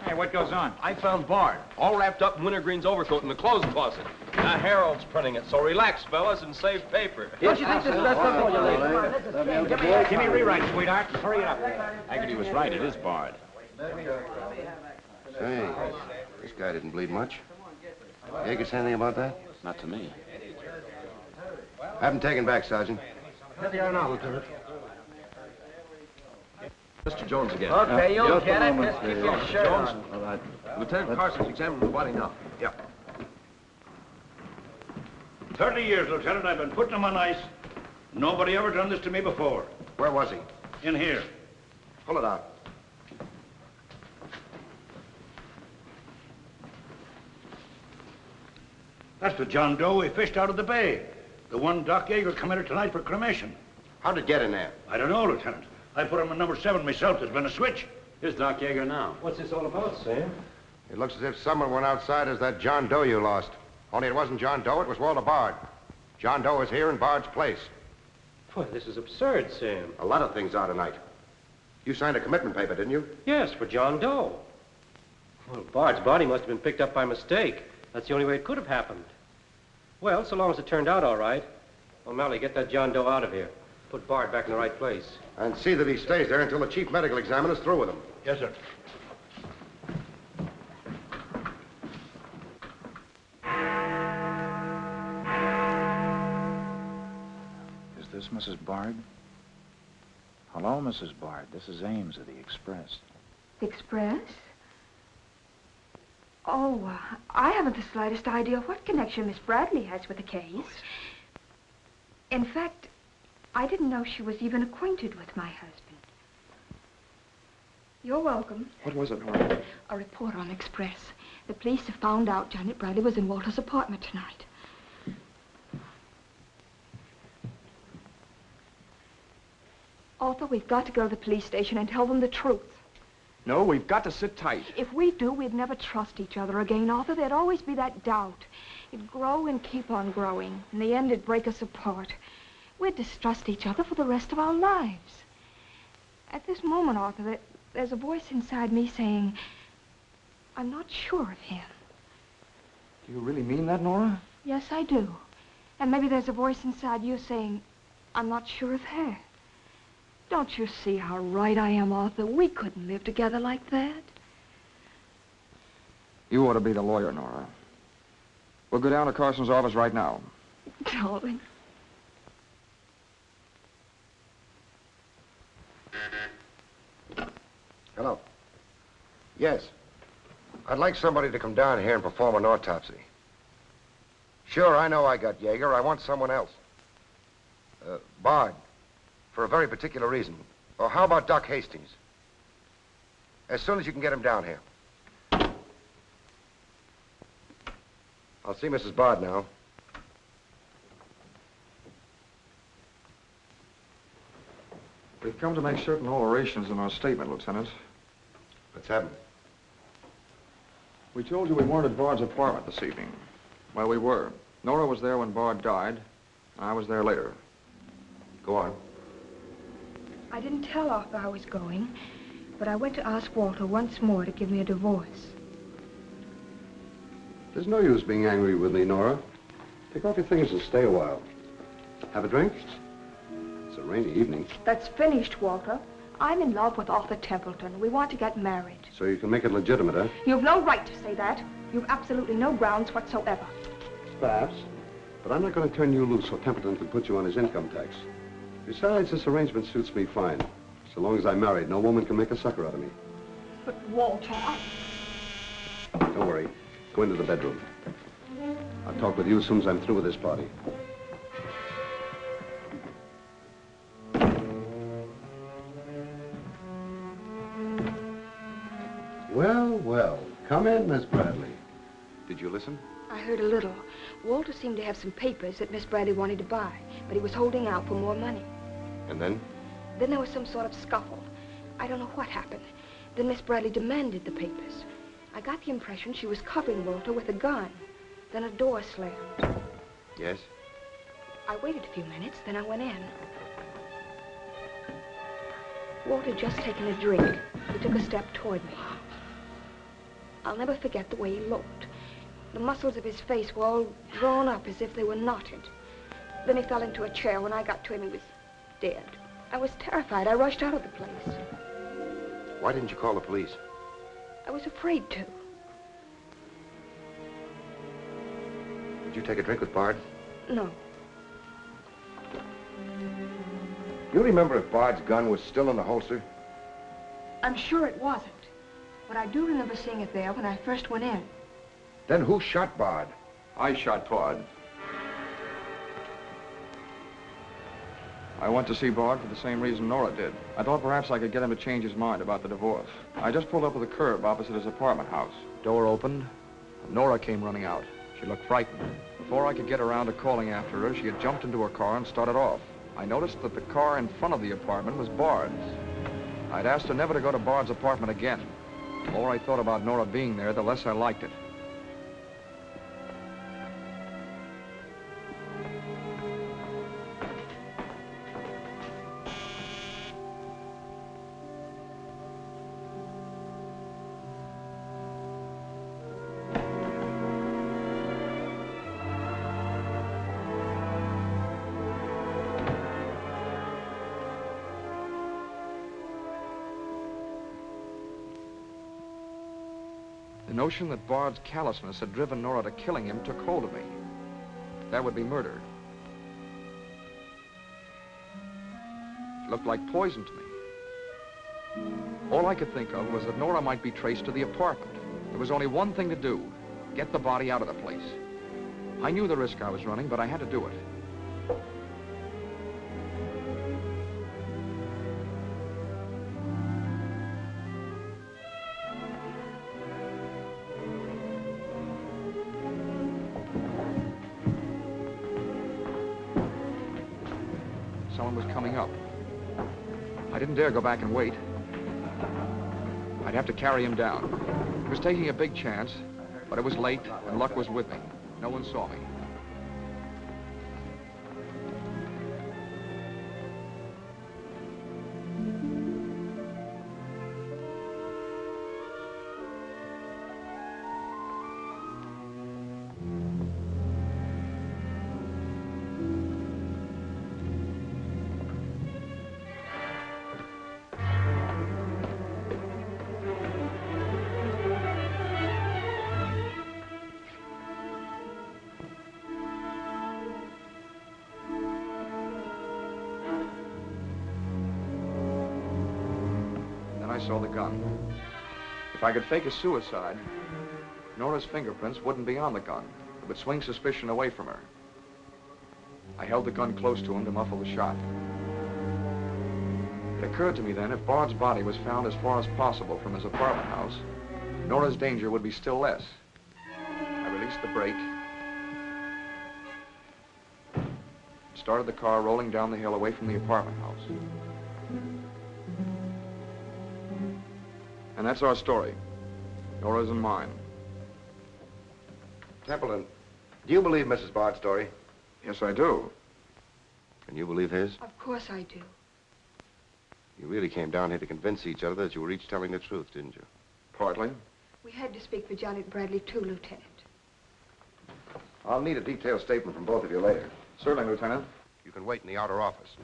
C: Hey, what goes on?
M: I found Bard, all wrapped up in Wintergreen's overcoat in the clothes closet. The Herald's printing it, so relax, fellas, and save paper.
E: Don't you think this is best for you, ladies?
C: Give me a rewrite, sweetheart. Hurry it up.
A: Haggerty was right. It is Bard.
K: Say, this guy didn't bleed much. Yeager say anything about that?
A: Not to me.
K: Have him taken back, Sergeant.
H: Here they are now, Lieutenant.
M: Mr. Jones again.
L: Okay, you'll get it. Just keep your shirt
M: Jones.
L: on.
M: All right. Lieutenant Carson's examining the body now.
K: Yeah.
U: 30 years, Lieutenant, I've been putting him on ice. Nobody ever done this to me before.
K: Where was he?
U: In here.
K: Pull it out.
U: That's the John Doe we fished out of the bay. The one Doc Yeager committed tonight for cremation.
K: How'd it get in there?
U: I don't know, Lieutenant. I put him in number 7 myself. There's been a switch.
A: Here's Doc Yeager now.
D: What's this all about, Sam?
K: It looks as if someone went outside as that John Doe you lost. Only it wasn't John Doe, it was Walter Bard. John Doe is here in Bard's place.
D: Boy, this is absurd, Sam.
K: A lot of things are tonight. You signed a commitment paper, didn't you?
D: Yes, for John Doe. Well, Bard's body must have been picked up by mistake. That's the only way it could have happened. Well, so long as it turned out all right. O'Malley, get that John Doe out of here. Put Bard back in the right place.
K: And see that he stays there until the chief medical examiner's through with him.
U: Yes, sir.
C: Is this Mrs. Bard? Hello, Mrs. Bard. This is Ames of the Express.
O: The Express? Oh, I haven't the slightest idea what connection Miss Bradley has with the case. In fact, I didn't know she was even acquainted with my husband. You're welcome.
P: What was it, Harlan?
O: A report on Express. The police have found out Janet Bradley was in Walter's apartment tonight. Arthur, we've got to go to the police station and tell them the truth.
P: No, we've got to sit tight.
O: If we do, we'd never trust each other again, Arthur. There'd always be that doubt. It'd grow and keep on growing. In the end, it'd break us apart. We'd distrust each other for the rest of our lives. At this moment, Arthur, there's a voice inside me saying, I'm not sure of him.
P: Do you really mean that, Nora?
O: Yes, I do. And maybe there's a voice inside you saying, I'm not sure of her. Don't you see how right I am, Arthur? We couldn't live together like that.
P: You ought to be the lawyer, Nora. We'll go down to Carson's office right now.
O: Darling.
F: Hello. Yes. I'd like somebody to come down here and perform an autopsy. Sure, I know I got Yeager. I want someone else. Bard. For a very particular reason. Or how about Doc Hastings? As soon as you can get him down here. I'll see Mrs. Bard now.
P: We've come to make certain alterations in our statement, Lieutenant.
F: What's happened?
P: We told you we weren't at Bard's apartment this evening. Well, we were. Nora was there when Bard died, and I was there later.
F: Go on.
O: I didn't tell Arthur I was going, but I went to ask Walter once more to give me a divorce.
B: There's no use being angry with me, Nora. Take off your things and stay a while. Have a drink? It's a rainy evening.
O: That's finished, Walter. I'm in love with Arthur Templeton. We want to get married.
B: So you can make it legitimate, huh?
O: You've no right to say that. You've absolutely no grounds whatsoever.
B: Perhaps. But I'm not going to turn you loose so Templeton can put you on his income tax. Besides, this arrangement suits me fine. So long as I'm married, no woman can make a sucker out of me.
O: But, Walter,
B: Don't worry. Go into the bedroom. I'll talk with you as soon as I'm through with this party. Well, well. Come in, Miss Bradley. Did you listen?
O: I heard a little. Walter seemed to have some papers that Miss Bradley wanted to buy, but he was holding out for more money.
F: And then?
O: Then there was some sort of scuffle. I don't know what happened. Then Miss Bradley demanded the papers. I got the impression she was covering Walter with a gun. Then a door slammed.
F: Yes?
O: I waited a few minutes, then I went in. Walter had just taken a drink. He took a step toward me. I'll never forget the way he looked. The muscles of his face were all drawn up as if they were knotted. Then he fell into a chair. When I got to him, he was dead. I was terrified. I rushed out of the place.
F: Why didn't you call the police?
O: I was afraid to.
F: Did you take a drink with Bard?
O: No.
F: You remember if Bard's gun was still in the holster?
O: I'm sure it wasn't. But I do remember seeing it there when I first went in.
F: Then who shot Bard?
P: I shot Bard. I went to see Bard for the same reason Nora did. I thought perhaps I could get him to change his mind about the divorce. I just pulled up to the curb opposite his apartment house. Door opened, and Nora came running out. She looked frightened. Before I could get around to calling after her, she had jumped into her car and started off. I noticed that the car in front of the apartment was Bard's. I'd asked her never to go to Bard's apartment again. The more I thought about Nora being there, the less I liked it. The notion that Bard's callousness had driven Nora to killing him took hold of me. That would be murder. It looked like poison to me. All I could think of was that Nora might be traced to the apartment. There was only one thing to do: get the body out of the place. I knew the risk I was running, but I had to do it. Someone was coming up. I didn't dare go back and wait. I'd have to carry him down. He was taking a big chance, but it was late and luck was with me. No one saw me. saw the gun. If I could fake a suicide, Nora's fingerprints wouldn't be on the gun. It would swing suspicion away from her. I held the gun close to him to muffle the shot. It occurred to me then, if Bard's body was found as far as possible from his apartment house, Nora's danger would be still less. I released the brake, started the car rolling down the hill away from the apartment house. And that's our story. Nora's and mine.
F: Templeton, do you believe Mrs. Bard's story?
P: Yes, I do.
F: And you believe his?
O: Of course I do.
F: You really came down here to convince each other that you were each telling the truth, didn't you?
P: Partly.
O: We had to speak for Janet Bradley, too, Lieutenant.
F: I'll need a detailed statement from both of you later.
P: Certainly, Lieutenant.
F: You can wait in the outer office.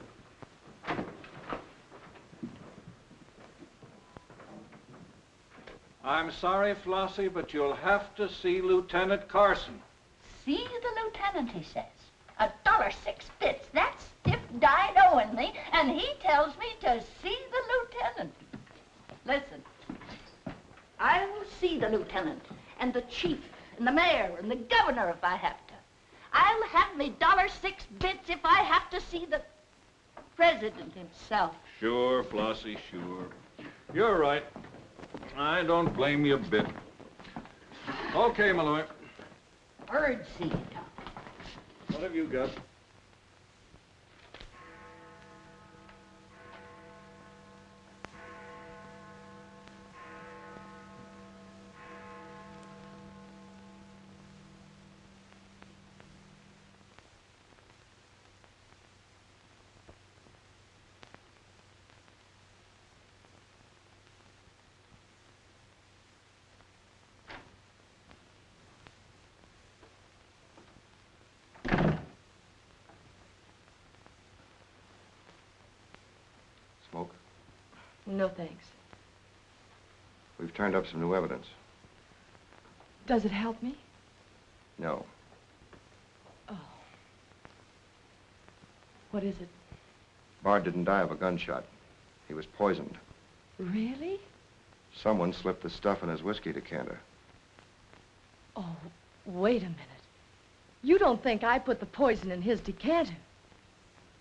I: I'm sorry, Flossie, but you'll have to see Lieutenant Carson.
T: See the lieutenant, he says. $1.06. That's stiff dyed owing me, and he tells me to see the lieutenant. Listen, I'll see the lieutenant, and the chief, and the mayor, and the governor if I have to. I'll have me $6 if I have to see the president himself.
I: Sure, Flossie, sure. You're right. I don't blame you a bit. Okay, Malloy.
T: Bird seed.
I: What have you got?
F: Smoke?
V: No, thanks.
F: We've turned up some new evidence.
V: Does it help me?
F: No.
V: Oh. What is it?
F: Bard didn't die of a gunshot. He was poisoned.
V: Really?
F: Someone slipped the stuff in his whiskey decanter.
V: Oh, wait a minute. You don't think I put the poison in his decanter?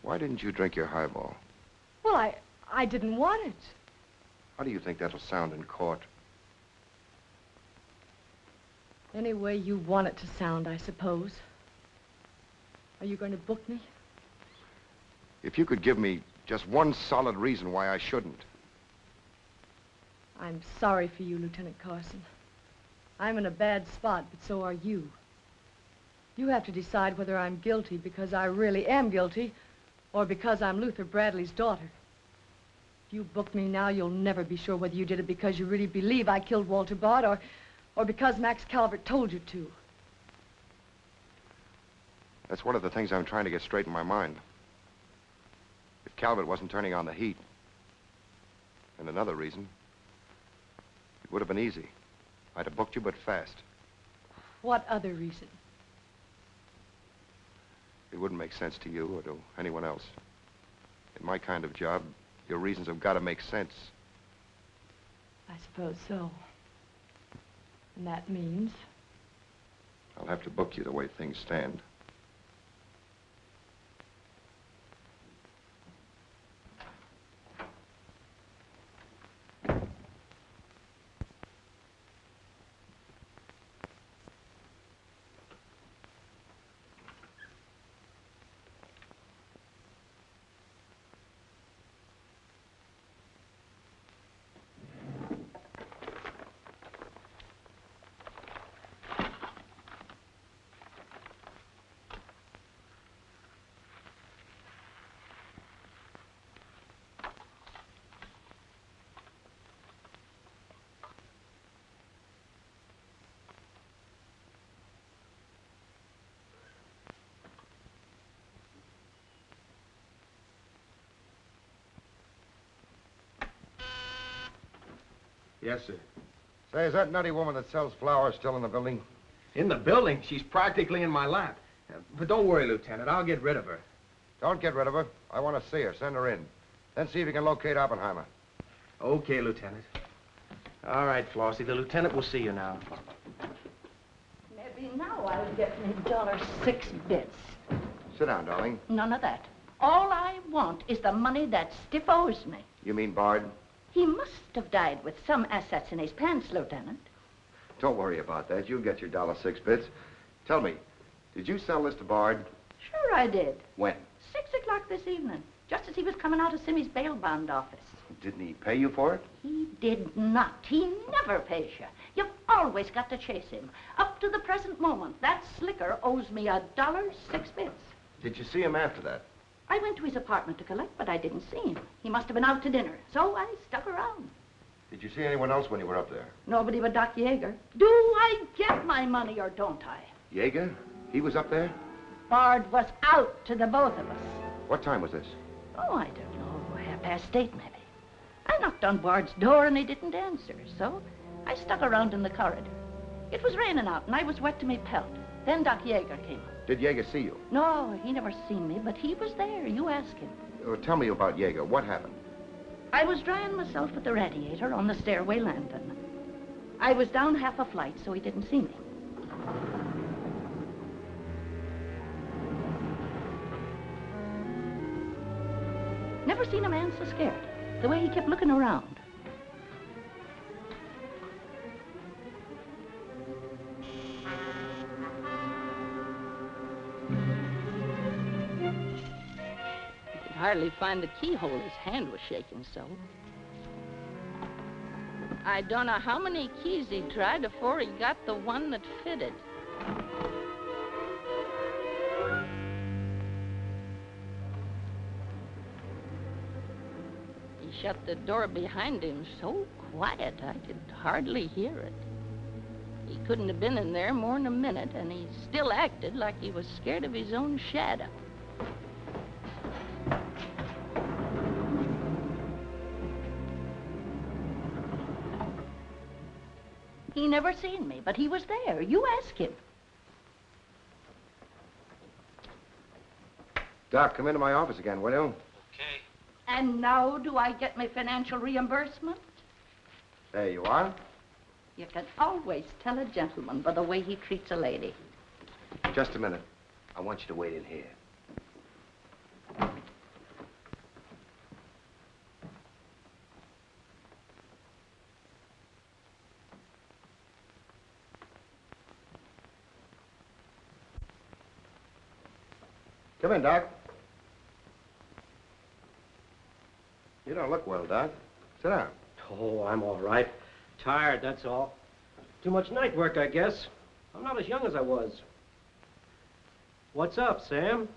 F: Why didn't you drink your highball?
V: Well, I didn't want it.
F: How do you think that'll sound in court?
V: Any way you want it to sound, I suppose. Are you going to book me?
F: If you could give me just one solid reason why I shouldn't.
V: I'm sorry for you, Lieutenant Carson. I'm in a bad spot, but so are you. You have to decide whether I'm guilty because I really am guilty or because I'm Luther Bradley's daughter. If you book me now, you'll never be sure whether you did it because you really believe I killed Walter Bard or because Max Calvert told you to.
F: That's one of the things I'm trying to get straight in my mind. If Calvert wasn't turning on the heat, and another reason, it would have been easy. I'd have booked you, but fast.
V: What other reason?
F: It wouldn't make sense to you or to anyone else. In my kind of job, your reasons have got to make sense.
V: I suppose so. And that means?
F: I'll have to book you the way things stand.
M: Yes, sir.
F: Say, is that nutty woman that sells flowers still in the building?
M: In the building? She's practically in my lap. But don't worry, Lieutenant. I'll get rid of her.
F: Don't get rid of her. I want to see her. Send her in. Then see if you can locate Oppenheimer.
G: Okay, Lieutenant. All right, Flossie, the lieutenant will see you now.
T: Maybe now I'll get me $6.
K: Sit down, darling.
T: None of that. All I want is the money that Stiff owes me.
K: You mean Bard?
T: He must have died with some assets in his pants, Lieutenant.
K: Don't worry about that. You'll get your $6. Tell me, did you sell this to Bard?
T: Sure I did.
K: When?
T: 6 o'clock this evening, just as he was coming out of Simmy's bail bond office.
K: Didn't he pay you for it?
T: He did not. He never pays you. You've always got to chase him. Up to the present moment, that slicker owes me $1.06.
K: Did you see him after that?
T: I went to his apartment to collect, but I didn't see him. He must have been out to dinner, so I stuck around.
K: Did you see anyone else when you were up there?
T: Nobody but Doc Yeager. Do I get my money or don't I?
K: Yeager? He was up there?
T: Bard was out to the both of us.
K: What time was this?
T: Oh, I don't know, 8:30 maybe. I knocked on Bard's door and he didn't answer, so I stuck around in the corridor. It was raining out and I was wet to me pelt. Then Doc Yeager came up.
K: Did Yeager see you?
T: No, he never seen me, but he was there. You ask him.
K: Tell me about Yeager. What happened?
T: I was drying myself at the radiator on the stairway landing. I was down half a flight, so he didn't see me. Never seen a man so scared. The way he kept looking around. Hardly find the keyhole. His hand was shaking so. I don't know how many keys he tried before he got the one that fitted. He shut the door behind him so quiet I could hardly hear it. He couldn't have been in there more than a minute, and he still acted like he was scared of his own shadow. He never seen me, but he was there. You ask him.
K: Doc, come into my office again, will you?
E: Okay.
T: And now do I get my financial reimbursement?
K: There you are.
T: You can always tell a gentleman by the way he treats a lady.
K: Just a minute. I want you to wait in here. Come in, Doc. You don't look well, Doc. Sit down.
E: Oh, I'm all right. Tired, that's all. Too much night work, I guess. I'm not as young as I was. What's up, Sam?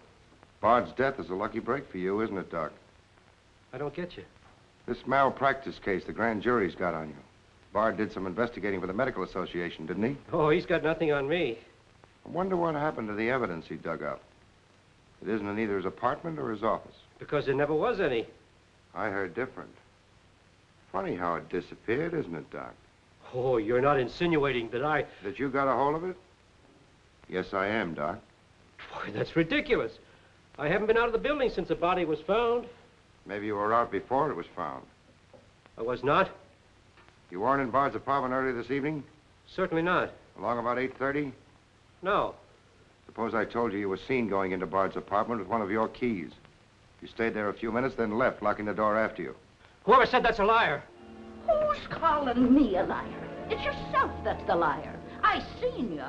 K: Bard's death is a lucky break for you, isn't it, Doc?
E: I don't get you.
K: This malpractice case the grand jury's got on you. Bard did some investigating for the Medical Association, didn't he?
E: Oh, he's got nothing on me.
K: I wonder what happened to the evidence he dug up. It isn't in either his apartment or his office.
E: Because there never was any.
K: I heard different. Funny how it disappeared, isn't it, Doc?
E: Oh, you're not insinuating that I...
K: That you got a hold of it? Yes, I am, Doc.
E: Boy, that's ridiculous. I haven't been out of the building since the body was found.
K: Maybe you were out before it was found.
E: I was not?
K: You weren't in Bard's apartment earlier this evening?
E: Certainly not.
K: Along about 8:30?
E: No.
K: Suppose I told you you were seen going into Bard's apartment with one of your keys. You stayed there a few minutes, then left, locking the door after you.
E: Whoever said that's a liar?
T: Who's calling me a liar? It's yourself that's the liar. I seen you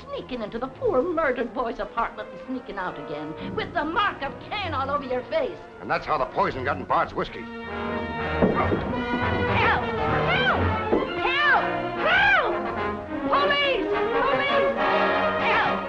T: sneaking into the poor murdered boy's apartment and sneaking out again with the mark of Cain all over your face.
K: And that's how the poison got in Bard's whiskey.
T: Help! Help! Help! Help! Police! Police! Help!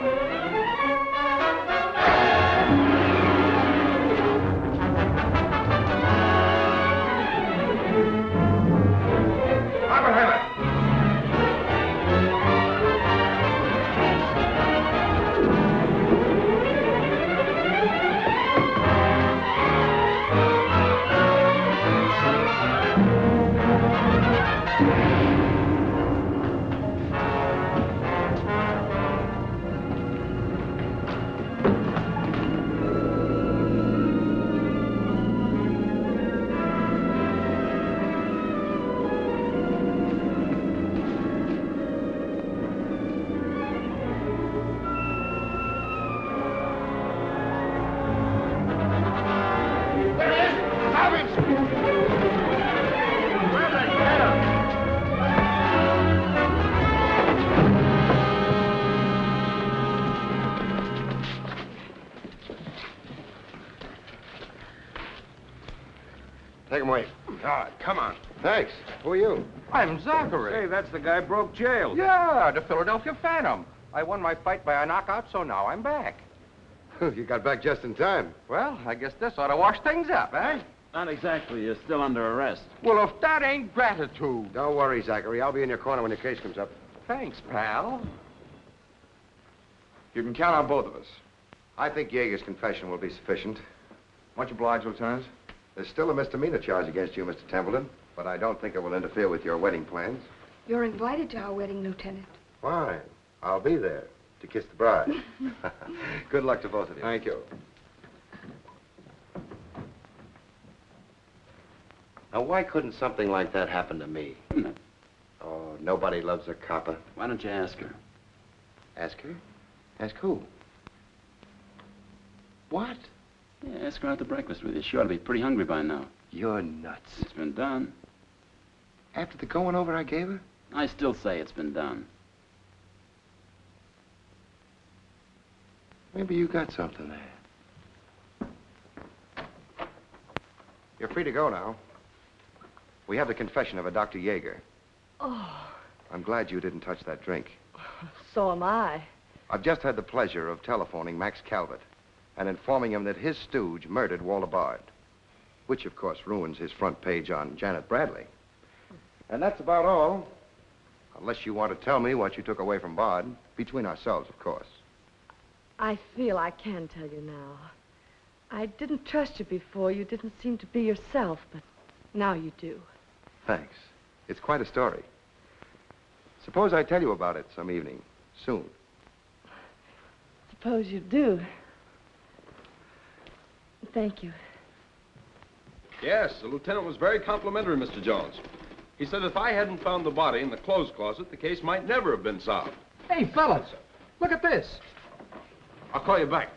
M: Bard. Come on.
F: Thanks. Who are you?
M: I'm Zachary.
I: Hey, that's the guy broke jail.
M: Yeah, the Philadelphia Phantom. I won my fight by a knockout, so now I'm back.
B: You got back just in time.
M: Well, I guess this ought to wash things up, eh?
A: Not exactly. You're still under arrest.
M: Well, if that ain't gratitude.
B: Don't worry, Zachary. I'll be in your corner when your case comes up.
M: Thanks, pal.
B: You can count on both of us. I think Yeager's confession will be sufficient. Much obliged, Lieutenant. There's still a misdemeanor charge against you, Mr. Templeton, but I don't think it will interfere with your wedding plans.
O: You're invited to our wedding, Lieutenant.
B: Fine. I'll be there to kiss the bride. Good luck to both of you. Thank you.
F: Now, why couldn't something like that happen to me? Oh, nobody loves a copper.
A: Why don't you ask her?
F: Ask her? Ask who? What?
A: Yeah, ask her out to breakfast with you. She ought to be pretty hungry by now.
F: You're nuts.
A: It's been done.
F: After the going over I gave her?
A: I still say it's been done.
F: Maybe you got something there.
B: You're free to go now. We have the confession of a Dr. Yeager.
V: Oh,
B: I'm glad you didn't touch that drink.
V: so am I.
B: I've just had the pleasure of telephoning Max Calvert and informing him that his stooge murdered Walter Bard, which, of course, ruins his front page on Janet Bradley. And that's about all, unless you want to tell me what you took away from Bard, between ourselves, of course.
V: I feel I can tell you now. I didn't trust you before. You didn't seem to be yourself, but now you do.
B: Thanks. It's quite a story. Suppose I tell you about it some evening, soon.
V: Suppose you do. Thank you.
M: Yes, the lieutenant was very complimentary, Mr. Jones. He said if I hadn't found the body in the clothes closet, the case might never have been solved.
S: Hey, fellas, look at this.
M: I'll call you back.